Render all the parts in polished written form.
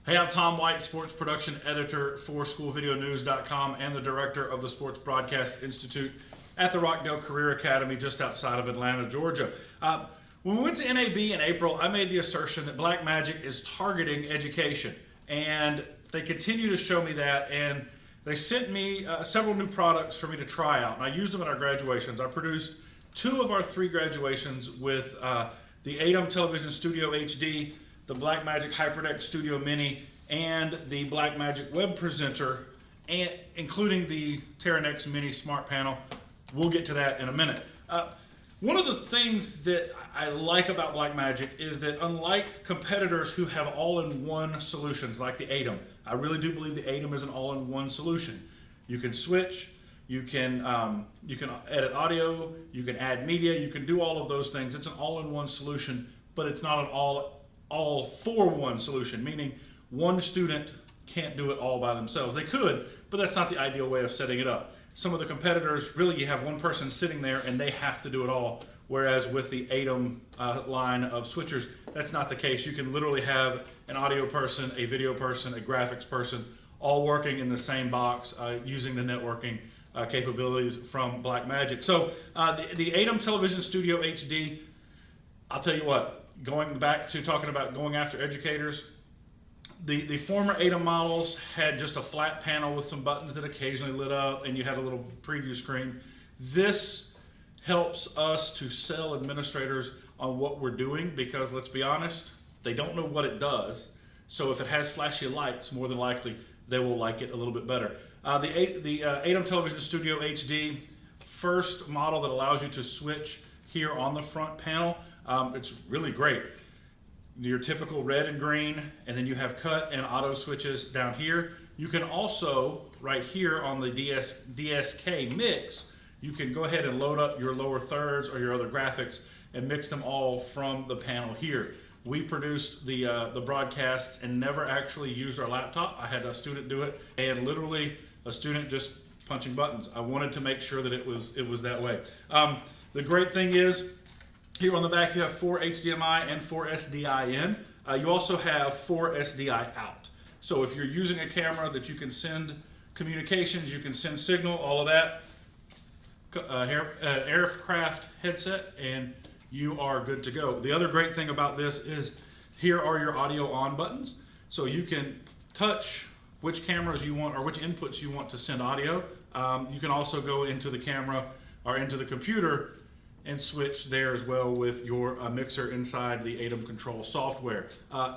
Hey, I'm Tom White, sports production editor for SchoolVideoNews.com and the director of the Sports Broadcast Institute at the Rockdale Career Academy just outside of Atlanta, Georgia. When we went to NAB in April, I made the assertion that Blackmagic is targeting education, and they continue to show me that, and they sent me several new products for me to try out, and I used them at our graduations. I produced 2 of our 3 graduations with the ATEM Television Studio HD, the Blackmagic Hyperdeck Studio Mini, and the Blackmagic Web Presenter, and including the Terranex Mini Smart Panel. We'll get to that in a minute. One of the things that I like about Blackmagic is that unlike competitors who have all-in-one solutions like the ATEM, I really do believe the ATEM is an all-in-one solution. You can switch, you can edit audio, you can add media, you can do all of those things. It's an all-in-one solution, but it's not an all-for-one solution, meaning one student can't do it all by themselves. They could, but that's not the ideal way of setting it up. Some of the competitors, really you have one person sitting there and they have to do it all, whereas with the ATEM line of switchers, that's not the case. You can literally have an audio person, a video person, a graphics person, all working in the same box using the networking capabilities from Blackmagic. So the ATEM Television Studio HD, I'll tell you what, going back to talking about going after educators, the former ATEM models had just a flat panel with some buttons that occasionally lit up and you had a little preview screen. This helps us to sell administrators on what we're doing because, let's be honest, they don't know what it does. So if it has flashy lights, more than likely they will like it a little bit better. The ATEM Television Studio HD, first model that allows you to switch here on the front panel. It's really great. Your typical red and green, and then you have cut and auto switches down here. You can also, right here on the DSK mix, you can go ahead and load up your lower thirds or your other graphics and mix them all from the panel here. We produced the broadcasts and never actually used our laptop. I had a student do it, and literally a student just punching buttons. I wanted to make sure that it was that way. The great thing is, here on the back you have 4 HDMI and 4 SDI in. You also have 4 SDI out. So if you're using a camera that you can send communications, you can send signal, all of that, aircraft headset, and you are good to go. The other great thing about this is here are your audio on buttons. So you can touch which cameras you want or which inputs you want to send audio. You can also go into the camera or into the computer and switch there as well with your mixer inside the ATEM control software.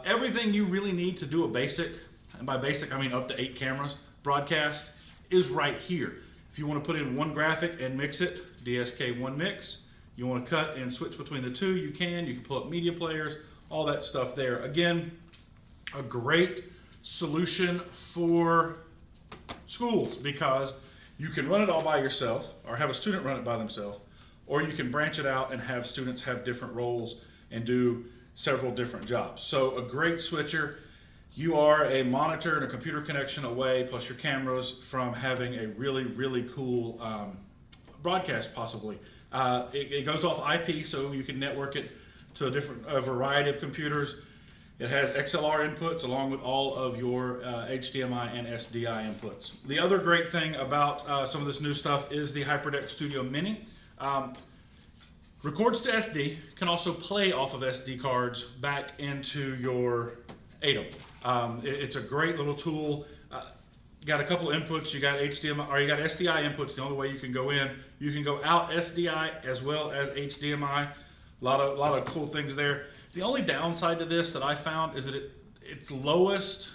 Everything you really need to do a basic, and by basic I mean up to 8 cameras, broadcast, is right here. If you want to put in one graphic and mix it, DSK one mix. You want to cut and switch between the two, you can pull up media players, all that stuff there. Again, a great solution for schools because you can run it all by yourself or have a student run it by themselves, or you can branch it out and have students have different roles and do several different jobs. So a great switcher. You are a monitor and a computer connection away, plus your cameras, from having a really, really cool broadcast possibly. It goes off IP, so you can network it to a variety of computers. It has XLR inputs along with all of your HDMI and SDI inputs. The other great thing about some of this new stuff is the Hyperdeck Studio Mini. Records to SD, can also play off of SD cards back into your ATEM. It's a great little tool. Got a couple of inputs. You got HDMI, or you got SDI inputs. The only way you can go in, you can go out SDI as well as HDMI. A lot of cool things there. The only downside to this that I found is that its lowest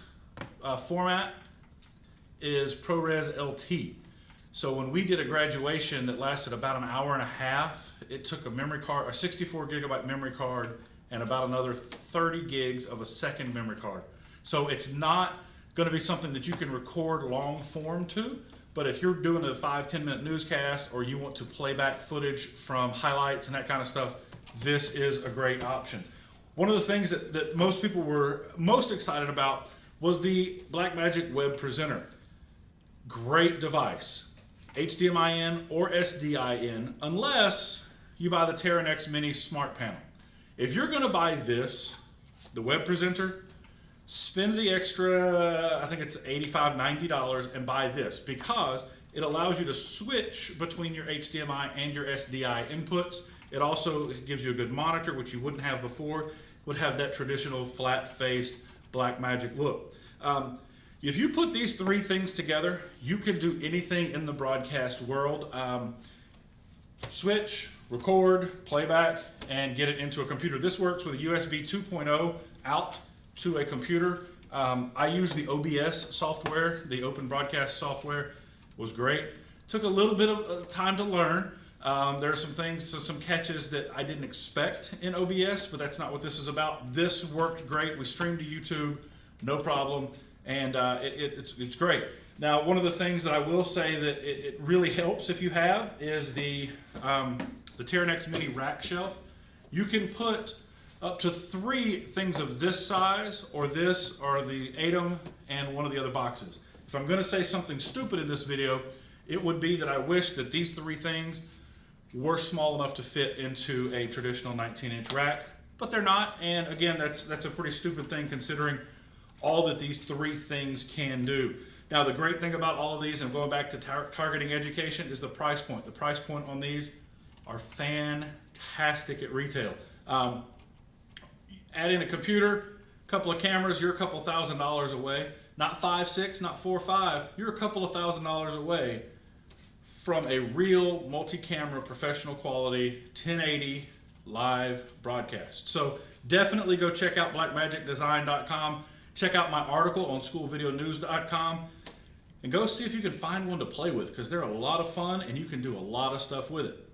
format is ProRes LT. So when we did a graduation that lasted about an hour and a half, it took a memory card, a 64 gigabyte memory card, and about another 30 gigs of a second memory card. So it's not going to be something that you can record long form to, but if you're doing a 5-10 minute newscast or you want to play back footage from highlights and that kind of stuff, this is a great option. One of the things that most people were most excited about was the Blackmagic Web Presenter. Great device. HDMI in or SDI in, unless you buy the Terranex Mini Smart Panel. If you're going to buy this, the Web Presenter, spend the extra, I think it's $85, $90 and buy this, because it allows you to switch between your HDMI and your SDI inputs. It also gives you a good monitor, which you wouldn't have before. It would have that traditional flat-faced Blackmagic look. If you put these three things together, you can do anything in the broadcast world. Switch, record, playback, and get it into a computer. This works with a USB 2.0 out to a computer. I use the OBS software, the Open Broadcast software. Was great. Took a little bit of time to learn. There are some things, some catches that I didn't expect in OBS, but that's not what this is about. This worked great. We streamed to YouTube, no problem, and it's great. Now, one of the things that I will say that it really helps if you have is the Terranex Mini rack shelf. You can put up to 3 things of this size, or this, or the ATEM, and one of the other boxes. If I'm going to say something stupid in this video, it would be that I wish that these 3 things were small enough to fit into a traditional 19-inch rack, but they're not. And again, that's a pretty stupid thing considering all that these 3 things can do. Now, the great thing about all of these, and going back to targeting education, is the price point. The price point on these are fantastic at retail. Add in a computer, a couple of cameras, you're a couple $1,000s away. Not 5, 6, not 4, 5. You're a couple of $1,000s away from a real multi-camera, professional quality, 1080 live broadcast. So definitely go check out blackmagicdesign.com. Check out my article on schoolvideonews.com and go see if you can find one to play with, because they're a lot of fun and you can do a lot of stuff with it.